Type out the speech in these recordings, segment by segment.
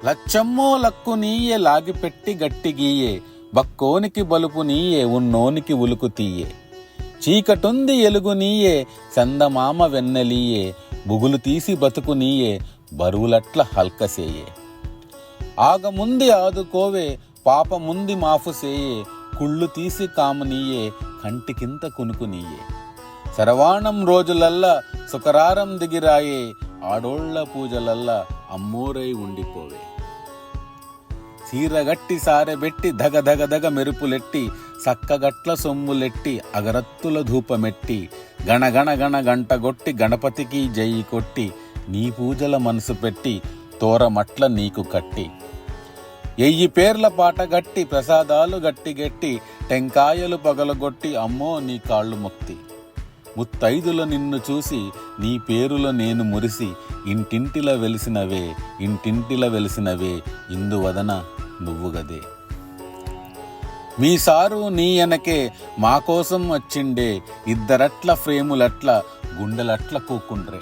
లచ్చమ్మో luck నీయే లాగిపెట్టి గట్టి గీయే, బక్కోనికి బలుపు నీయే ఉన్నోనికి ఉలుకు తీయే. చీకటుంది ఎలుగు నీయే చందమామ వెన్నెలీయే, బుగులు తీసి బతుకు నీయే బరువులట్ల హల్కసేయే. ఆగముంది ఆదుకోవే పాపముంది మాఫు సేయే, కుళ్ళు తీసి కాము నీయే కంటికింత కునుకు నీయే. శరవాణం రోజులల్లా సుకరారం దిగిరాయే, ఆడోళ్ల పూజలల్లా అమ్మోరై ఉండిపోవే. సీరగట్టి సారెబెట్టి ధగ ధగ ధగ మెరుపులెట్టి, సక్కగట్ల సొమ్ములెట్టి అగరత్తుల ధూపమెట్టి, గణగణ గణ గంటగొట్టి గణపతికి జై కొట్టి, నీ పూజల మనసు పెట్టి తోరమట్ల నీకు కట్టి. 1000 పేర్ల పాట గట్టి ప్రసాదాలు గట్టి టెంకాయలు పగలగొట్టి అమ్మో నీ కాళ్ళు మొక్తి. ముత్తైదుల నిన్ను చూసి నీ పేరుల నేను మురిసి, ఇంటింటిల వెలిసినవే ఇందువదన నువ్వు గదే. మీ సారు నీ ఎనకే మా కోసం వచ్చిండే, ఇద్దరట్ల ఫ్రేములట్ల గుండెలట్ల కూకుండ్రే.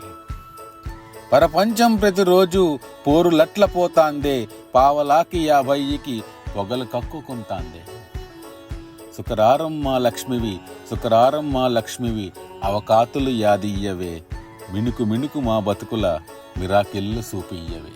పరపంచం ప్రతిరోజు పోరులట్ల పోతాందే, పావలాకి 50కి పొగలు కక్కుకుంటాందే. సుకరారం మా లక్ష్మివి అవకాతులు యాదియ్యవే, మినుకు మా బతుకుల మిరాకిల్లు సూపియ్యవే.